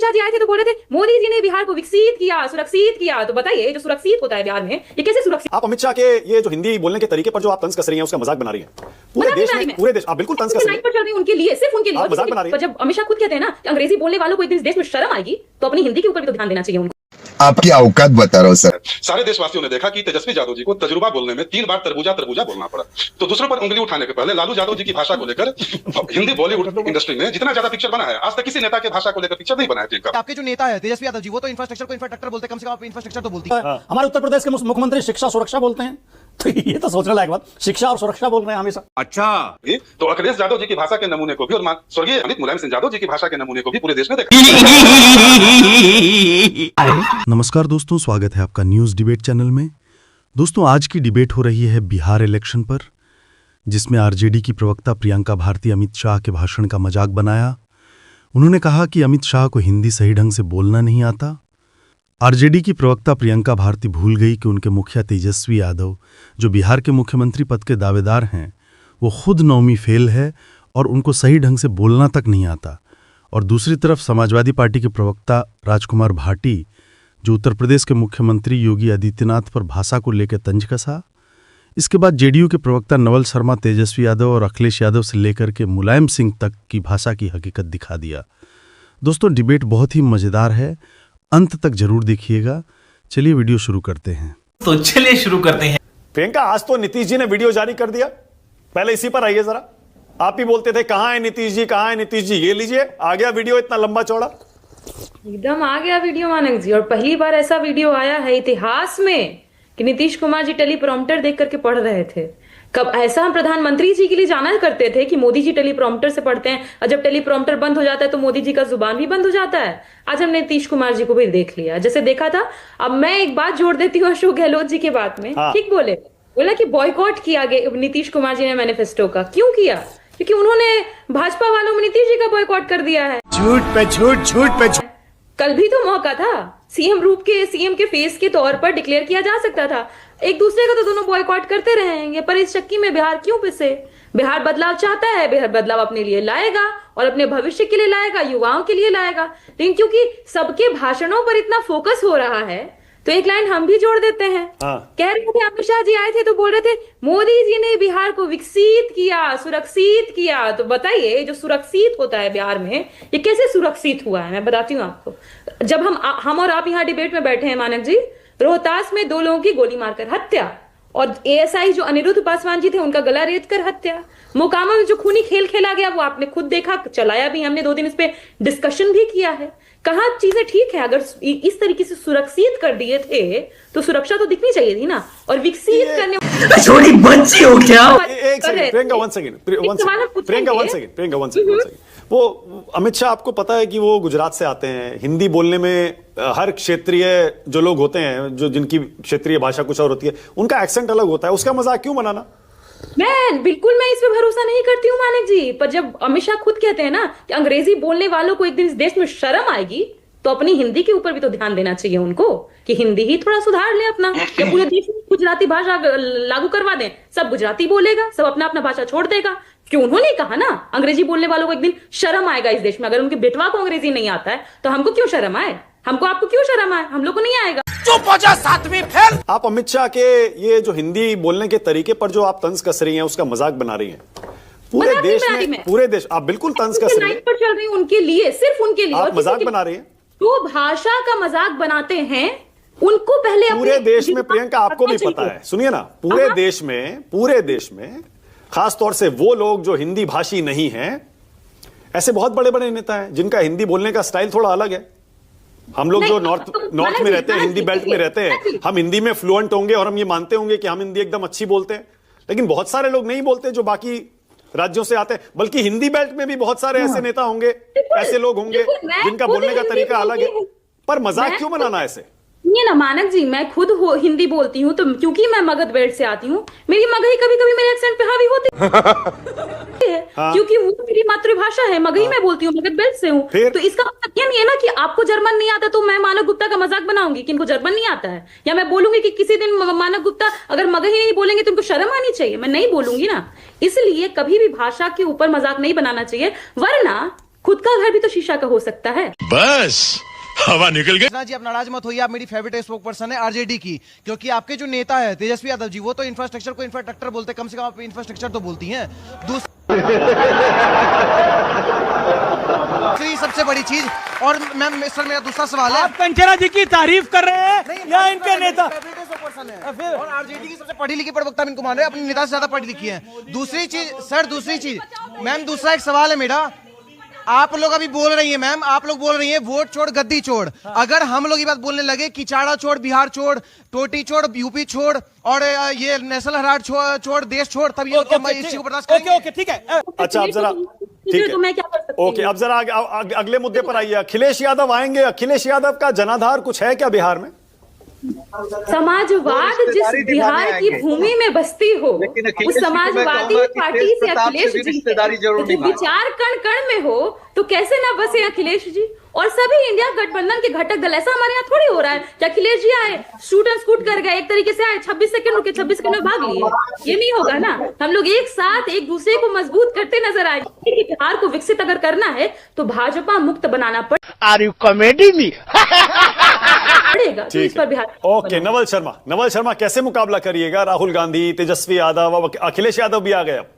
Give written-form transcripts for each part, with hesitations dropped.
अमित शाह जी आए थे तो बोल रहे थे मोदी जी ने बिहार को विकसित किया, सुरक्षित किया। तो बताइए जो सुरक्षित होता है बिहार में, ये कैसे सुरक्षित? आप अमित शाह के ये जो हिंदी बोलने के तरीके पर जो आप तंज कस रही हैं, उसका मजाक बना रही हैं। पूरे देश आप बिल्कुल तंज कस रही हैं उनके लिए, सिर्फ उनके लिए। आप मजाक बना रही हैं। जब अमित शाह खुद कहते हैं ना कि अंग्रेजी बोलने वालों को एक दिन इस देश में शर्म आएगी, तो अपनी हिंदी के ऊपर भी तो ध्यान देना चाहिए उनको। आपकी औकात बता रहा हूं सर। सारे देशवासियों ने देखा कि तेजस्वी यादव जी को तजुर्बा बोलने में 3 बार तरबूजा तरबूजा बोलना पड़ा। तो दूसरों पर उंगली उठाने के पहले लालू यादव जी की भाषा को लेकर हिंदी बॉलीवुड इंडस्ट्री में जितना ज्यादा पिक्चर बना है, आज तक किसी नेता के भाषा को लेकर पिक्चर नहीं बनाया ठीक। आपके जो नेता है तेजस्वी यादव जी, वो तो इंफ्रास्ट्रक्चर को इंफ्रास्ट्रक्चर बोलते हैं, कम से कम आप इंफ्रास्ट्रक्चर तो बोलती है। हमारे उत्तर प्रदेश के मुख्यमंत्री शिक्षा सुरक्षा बोलते हैं, तो ये तो सोचने लायक बात, शिक्षा और सुरक्षा बोल रहे हैं हमेशा। अच्छा, तो अखिलेश यादव जी की भाषा के नमूने को भी और स्वर्गीय अमित मुलायम सिंह यादव जी की भाषा के नमूने को भी पूरे देश ने देखा। नमस्कार दोस्तों, स्वागत है आपका न्यूज़ डिबेट चैनल में। दोस्तों, आज की डिबेट हो रही है बिहार इलेक्शन पर, जिसमें आरजेडी की प्रवक्ता प्रियंका भारती अमित शाह के भाषण का मजाक बनाया। उन्होंने कहा कि अमित शाह को हिंदी सही ढंग से बोलना नहीं आता। आरजेडी की प्रवक्ता प्रियंका भारती भूल गई कि उनके मुखिया तेजस्वी यादव, जो बिहार के मुख्यमंत्री पद के दावेदार हैं, वो खुद 9वीं फेल है और उनको सही ढंग से बोलना तक नहीं आता। और दूसरी तरफ समाजवादी पार्टी के प्रवक्ता राजकुमार भाटी, जो उत्तर प्रदेश के मुख्यमंत्री योगी आदित्यनाथ पर भाषा को लेकर तंज कसा। इसके बाद जेडीयू के प्रवक्ता नवल शर्मा तेजस्वी यादव और अखिलेश यादव से लेकर के मुलायम सिंह तक की भाषा की हकीकत दिखा दिया। दोस्तों, डिबेट बहुत ही मज़ेदार है, अंत तक जरूर देखिएगा। चलिए वीडियो शुरू करते हैं। तो चलिए शुरू करते हैं। प्रियंका, आज तो नीतीश जी ने वीडियो जारी कर दिया, पहले इसी पर आइए जरा। आप ही बोलते थे कहां है नीतीश जी, कहां है नीतीश जी, ये लीजिए आ गया वीडियो, इतना लंबा चौड़ा एकदम आ गया वीडियो मानक जी। और पहली बार ऐसा वीडियो आया है इतिहास में कि नीतीश कुमार जी टेलीप्रॉम्प्टर देख करके पढ़ रहे थे। कब ऐसा हम प्रधानमंत्री जी के लिए जाना करते थे कि मोदी जी टेलीप्रॉम्प्टर से पढ़ते हैं, और जब टेलीप्रॉम्प्टर बंद हो जाता है तो मोदी जी का जुबान भी बंद हो जाता है। आज हमने नीतीश कुमार जी को भी देख लिया, जैसे देखा था। अब मैं एक बात जोड़ देती हूँ अशोक गहलोत जी के बात में। ठीक बोला कि बॉयकॉट किया गया नीतीश कुमार जी ने मैनिफेस्टो का। क्यों किया? क्योंकि उन्होंने भाजपा वालों में नीतीश जी का बॉयकॉट कर दिया है। झूठ पे झूठ। कल भी तो मौका था, सीएम के फेस के तौर पर डिक्लेयर किया जा सकता था। एक दूसरे का तो दोनों बॉयकॉट करते रहेंगे, पर इस चक्की में बिहार क्यों पिसे? बिहार बदलाव चाहता है, बिहार बदलाव अपने लिए लाएगा और अपने भविष्य के लिए लाएगा, युवाओं के लिए लाएगा। लेकिन क्योंकि सबके भाषणों पर इतना फोकस हो रहा है, तो एक लाइन हम भी जोड़ देते हैं। कह रहे थे अमित शाह जी आए थे तो बोल रहे थे मोदी जी ने बिहार को विकसित किया, सुरक्षित किया। तो बताइए जो सुरक्षित होता है बिहार में, ये कैसे सुरक्षित हुआ है? मैं बताती हूँ आपको। जब हम और आप यहाँ डिबेट में बैठे हैं मानक जी, रोहतास में 2 लोगों की गोली मारकर हत्या, और एएसआई जो अनिरुद्ध पासवान जी थे उनका गला रेत कर हत्या। मोकामा में जो खूनी खेल खेला गया वो आपने खुद देखा, चलाया भी हमने, 2 दिन इस पे डिस्कशन भी किया है। कहाँ चीजें ठीक है? अगर इस तरीके से सुरक्षित कर दिए थे तो सुरक्षा तो दिखनी चाहिए थी ना। और विकसित करने छोटी बच्ची हो क्या? Priyanka one second. वो अमित शाह, आपको पता है कि वो गुजरात से आते हैं। हिंदी बोलने में हर क्षेत्रीय जो लोग होते हैं, जो जिनकी क्षेत्रीय भाषा कुछ और होती है, उनका एक्सेंट अलग होता है। उसका मजाक क्यों बनाना? मैं इस पे भरोसा नहीं करती हूँ मानिक जी। पर जब अमित शाह खुद कहते हैं ना कि अंग्रेजी बोलने वालों को एक दिन इस देश में शर्म आएगी, तो अपनी हिंदी के ऊपर भी तो ध्यान देना चाहिए उनको कि हिंदी ही थोड़ा सुधार ले अपना। या पूरे देश में गुजराती भाषा लागू करवा दें, सब गुजराती बोलेगा, सब अपना अपना भाषा छोड़ देगा। क्यों? उन्होंने कहा ना अंग्रेजी बोलने वालों को एक दिन शर्म आएगा इस देश में। अगर उनके बेटवा को अंग्रेजी नहीं आता है तो हमको क्यों शर्म आए? आपको क्यों शर्म आए? हम लोग को नहीं आएगा। चुप हो जा, 7वीं फेल। आप अमित शाह के ये जो हिंदी बोलने के तरीके पर जो आप तंज कस रही हैं, उसका मजाक बना रही हैं पूरे देश। आप बिल्कुल तंज कस रही हैं, पर चल रही उनके लिए, सिर्फ उनके लिए। आप मजाक बना रही हैं। जो भाषा का मजाक बनाते हैं उनको पहले पूरे देश में, प्रियंका आपको भी पता है, सुनिए ना, पूरे देश में खास तौर से वो लोग जो हिंदी भाषी नहीं हैं, ऐसे बहुत बड़े बड़े नेता हैं जिनका हिंदी बोलने का स्टाइल थोड़ा अलग है। हम लोग जो नॉर्थ में रहते हैं, हिंदी बेल्ट में रहते हैं, हम हिंदी में फ्लुएंट होंगे और हम ये मानते होंगे कि हम हिंदी एकदम अच्छी बोलते हैं। लेकिन बहुत सारे लोग नहीं बोलते जो बाकी राज्यों से आते हैं। बल्कि हिंदी बेल्ट में भी बहुत सारे ऐसे नेता होंगे, ऐसे लोग होंगे जिनका बोलने का तरीका अलग है। पर मजाक क्यों बनाना ऐसे? ये ना मानक जी, मैं खुद हिंदी बोलती हूँ, तो क्योंकि मैं मगध बेल्ट से आती हूँ, मेरी मगही कभी कभी मेरे एक्सेंट पे हावी होती है। क्योंकि वो मेरी मातृभाषा है, मगही मैं बोलती हूँ, मगध बेल्ट से हूँ। तो इसका मतलब ये नहीं है ना कि आपको जर्मन नहीं आता तो मैं मानव गुप्ता का मजाक बनाऊंगी कि इनको जर्मन नहीं आता है, या मैं बोलूंगी कि किसी दिन मानव गुप्ता अगर मगही नहीं बोलेंगे तो इनको शर्म आनी चाहिए। मैं नहीं बोलूंगी ना। इसलिए कभी भी भाषा के ऊपर मजाक नहीं बनाना चाहिए, वरना खुद का घर भी तो शीशा का हो सकता है। बस हवा निकल गई। कृष्णा जी, आप नाराज मत होइए, आप मेरी फेवरेट स्पोक पर्सन है आरजेडी की, क्योंकि आपके जो नेता है तेजस्वी यादव जी, वो तो इंफ्रास्ट्रक्चर को इंफ्रास्ट्रक्चर बोलते हैं, कम से कम आप इंफ्रास्ट्रक्चर तो बोलती हैं। दूसरी सबसे बड़ी चीज, और मैम सर मेरा दूसरा सवाल है, आप कंचना जी की तारीफ कर रहे हैं या इनके नेता? और आरजेडी की सबसे पढ़ी लिखी प्रवक्ता इनको मान रहे हैं, अपने नेता से ज्यादा पढ़ी लिखी है। दूसरी चीज सर, दूसरी चीज मैम, दूसरा एक सवाल है मेरा, आप लोग अभी बोल रही हैं मैम, आप लोग बोल रही हैं वोट छोड़ गद्दी छोड़, अगर हम लोग ये बात बोलने लगे कि चाड़ा छोड़ बिहार छोड़, टोटी छोड़ यूपी छोड़, और ये नेशनल हेराल्ड छोड़ देश छोड़, तब ये इस चीज को बर्दाश्त करेंगे? ओके ठीक है। अच्छा अब जरा ठीक तो मैं क्या कर सकती हूँ? ओके, अब जरा अगले मुद्दे पर आइए। अखिलेश यादव आएंगे। अखिलेश यादव का जनाधार कुछ है क्या बिहार में? समाजवाद जिस बिहार की भूमि में बसती हो, उस समाजवादी पार्टी से अखिलेश जी जो विचार कण कण में हो, तो कैसे ना बसे अखिलेश जी? और सभी इंडिया गठबंधन के घटक दल, ऐसा हमारे यहाँ थोड़ी हो रहा है कि अखिलेश जी आए, शूट एंड स्कूट कर गए, एक तरीके से आए, 26 सेकंड रुके, 26 सेकंड में भाग लिए। ये नहीं होगा ना। हम लोग एक साथ एक दूसरे को मजबूत करते नजर आएंगे। बिहार को विकसित अगर करना है तो भाजपा मुक्त बनाना पड़ेगा। तो इस पर बिहार ओके, नवल शर्मा कैसे मुकाबला करिएगा? राहुल गांधी, तेजस्वी यादव, अखिलेश यादव भी आ गए। अब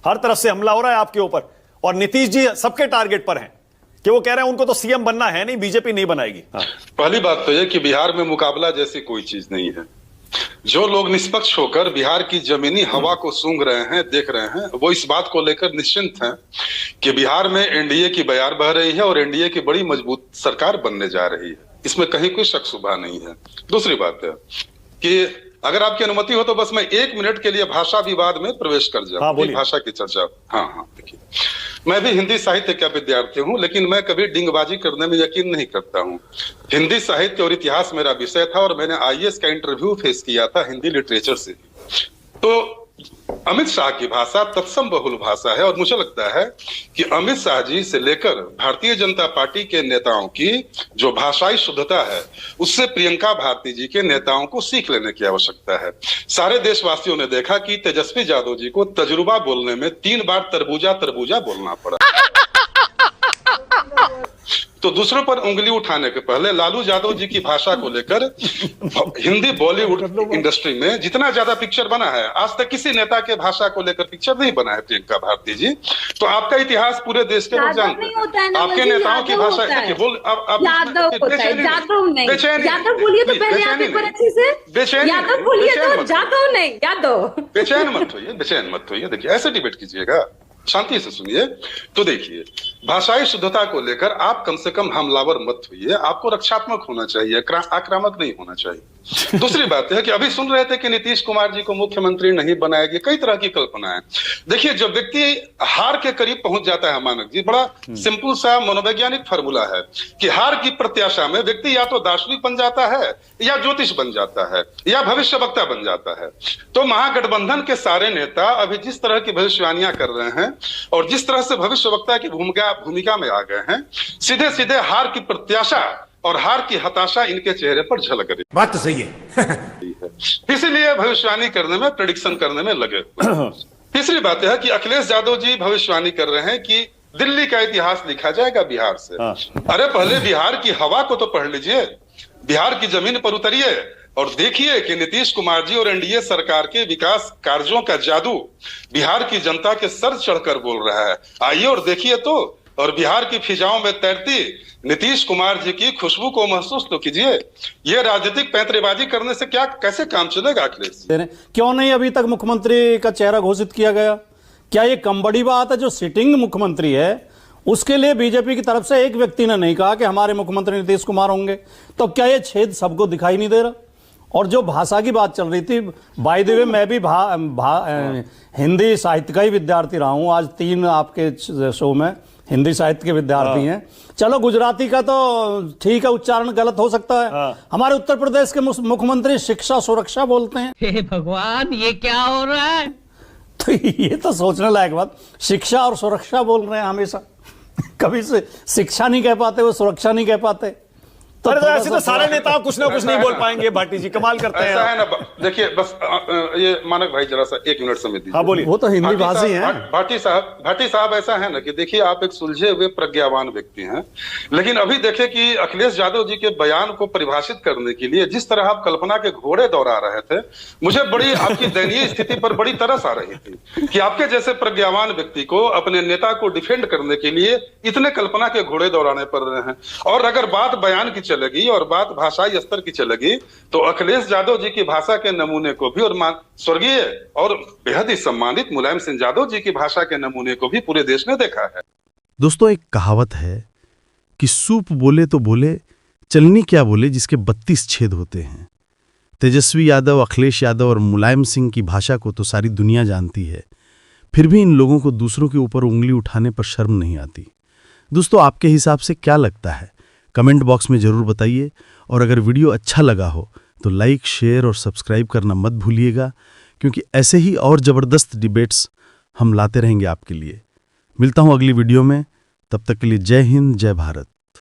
हर तरफ से हमला हो रहा है आपके ऊपर, और नीतीश जी सबके टारगेट पर हैं कि वो कह रहे हैं उनको तो सीएम बनना है नहीं, बीजेपी नहीं बनाएगी। हाँ। पहली बात तो यह कि बिहार में मुकाबला जैसी कोई चीज नहीं है। जो लोग निष्पक्ष होकर बिहार की जमीनी हवा को सूंघ रहे हैं, देख रहे हैं, वो इस बात को लेकर निश्चिंत हैं कि बिहार में एनडीए की बयार बह रही है और एनडीए की बड़ी मजबूत सरकार बनने जा रही है। इसमें कहीं कोई शक शुबा नहीं है। दूसरी बात है कि अगर आपकी अनुमति हो तो बस मैं 1 मिनट के लिए भाषा विवाद में प्रवेश कर जाऊं। हाँ, बोलिए। भाषा की चर्चा। हाँ, देखिए, मैं भी हिंदी साहित्य का विद्यार्थी हूं, लेकिन मैं कभी डिंगबाजी करने में यकीन नहीं करता हूं। हिंदी साहित्य और इतिहास मेरा विषय था और मैंने आईएएस का इंटरव्यू फेस किया था हिंदी लिटरेचर से। तो अमित शाह की भाषा तत्सम बहुल भाषा है, और मुझे लगता है कि अमित शाह जी से लेकर भारतीय जनता पार्टी के नेताओं की जो भाषाई शुद्धता है, उससे प्रियंका भारती जी के नेताओं को सीख लेने की आवश्यकता है। सारे देशवासियों ने देखा कि तेजस्वी यादव जी को तजुर्बा बोलने में 3 बार तरबूजा बोलना पड़ा। तो दूसरों पर उंगली उठाने के पहले लालू यादव जी की भाषा को लेकर हिंदी बॉलीवुड इंडस्ट्री में जितना ज्यादा पिक्चर बना है, आज तक किसी नेता के भाषा को लेकर पिक्चर नहीं बना है प्रियंका भारती जी। तो आपका इतिहास पूरे देश के लोग जानते हैं। आपके नेताओं की भाषा बोल यादव बोलिए तो पहले आप एक बार अच्छे से यादव बोलिए, तो जादव नहीं यादव। बेचैन मत होइए। देखिए, ऐसे डिबेट कीजिएगा, शांति से सुनिए। तो देखिए, भाषाई शुद्धता को लेकर आप कम से कम हमलावर मत होइए। आपको रक्षात्मक होना चाहिए, आक्रामक नहीं होना चाहिए। दूसरी बात है कि अभी सुन रहे थे कि नीतीश कुमार जी को मुख्यमंत्री नहीं बनाएगी, कई तरह की कल्पना है। देखिए, जब व्यक्ति हार के करीब पहुंच जाता है मानक जी, बड़ा सिंपल सा मनोवैज्ञानिक फार्मूला है कि हार की प्रत्याशा में व्यक्ति या तो दार्शनिक बन जाता है, या ज्योतिष बन जाता है, या भविष्यवक्ता बन जाता है। तो महागठबंधन के सारे नेता अभी जिस तरह की भविष्यवाणियां कर रहे हैं और जिस तरह से भविष्यवक्ता की भूमिका में आ गए हैं, सीधे सीधे हार की प्रत्याशा और हार की हताशा इनके चेहरे पर झलक रही। बात तो सही है। इसीलिए भविष्यवाणी करने में, प्रेडिक्शन करने में लगे। तीसरी बात यह है कि अखिलेश यादव जी भविष्यवाणी कर रहे हैं कि दिल्ली का इतिहास लिखा जाएगा बिहार से। अरे पहले बिहार की हवा को तो पढ़ लीजिए, बिहार की जमीन पर उतरिए और देखिए कि नीतीश कुमार जी और एनडीए सरकार के विकास कार्यों का जादू बिहार की जनता के सर चढ़कर बोल रहा है। आइए और देखिए तो, और बिहार की फिजाओं में तैरती नीतीश कुमार जी की खुशबू को महसूस तो कीजिए। ये राजनीतिक पैंतरेबाजी करने से कैसे काम चलेगा अखिलेश? क्यों नहीं अभी तक मुख्यमंत्री का चेहरा घोषित किया गया? क्या ये कम बड़ी बात है? जो सिटिंग मुख्यमंत्री है उसके लिए बीजेपी की तरफ से एक व्यक्ति ने नहीं कहा कि हमारे मुख्यमंत्री नीतीश कुमार होंगे। तो क्या ये छेद सबको दिखाई नहीं दे रहा? और जो भाषा की बात चल रही थी, बाय द वे मैं भी हिंदी साहित्य का ही विद्यार्थी रहा हूं। आज 3 आपके शो में हिंदी साहित्य के विद्यार्थी हैं। चलो, गुजराती का तो ठीक है, उच्चारण गलत हो सकता है। हमारे उत्तर प्रदेश के मुख्यमंत्री शिक्षा सुरक्षा बोलते हैं। हे भगवान, ये क्या हो रहा है? तो ये तो सोचने लायक बात, शिक्षा और सुरक्षा बोल रहे हैं हमेशा। कभी से शिक्षा नहीं कह पाते, वो सुरक्षा नहीं कह पाते। अरे तो थोड़ा ऐसे सा तो सारे नेता कुछ ना कुछ नहीं बोल पाएंगे। भाटी जी कमाल करते हैं ऐसा आप। है ना, देखिए बस ये मानक भाई जरा सा 1 मिनट समय दीजिए। हाँ बोलिए। वो तो हिंदी भाषी हैं। भाटी साहब ऐसा है ना कि देखिए आप एक सुलझे हुए प्रज्ञावान व्यक्ति हैं, लेकिन अभी देखिए कि अखिलेश यादव जी के बयान को परिभाषित करने के लिए जिस तरह आप कल्पना के घोड़े दौड़ा रहे थे, मुझे बड़ी आपकी दयनीय स्थिति पर बड़ी तरस आ रही थी कि आपके जैसे प्रज्ञावान व्यक्ति को अपने नेता को डिफेंड करने के लिए इतने कल्पना के घोड़े दौड़ाने पड़ रहे हैं। और अगर बात बयान की चलेगी और बात भाषाई स्तर की चलेगी तो अखिलेश यादव जी की भाषा के नमूने को भी और स्वर्गीय और बेहद ही सम्मानित मुलायम सिंह यादव जी की भाषा के नमूने को भी पूरे देश ने देखा है। दोस्तों, एक कहावत है कि सूप बोले तो बोले, चलनी क्या बोले जिसके 32 छेद होते हैं। तेजस्वी यादव, अखिलेश यादव और मुलायम सिंह की भाषा को तो सारी दुनिया जानती है, फिर भी इन लोगों को दूसरों के ऊपर उंगली उठाने पर शर्म नहीं आती। दोस्तों, आपके हिसाब से क्या लगता है? कमेंट बॉक्स में ज़रूर बताइए। और अगर वीडियो अच्छा लगा हो तो लाइक, शेयर और सब्सक्राइब करना मत भूलिएगा, क्योंकि ऐसे ही और ज़बरदस्त डिबेट्स हम लाते रहेंगे आपके लिए। मिलता हूँ अगली वीडियो में, तब तक के लिए जय हिंद, जय भारत।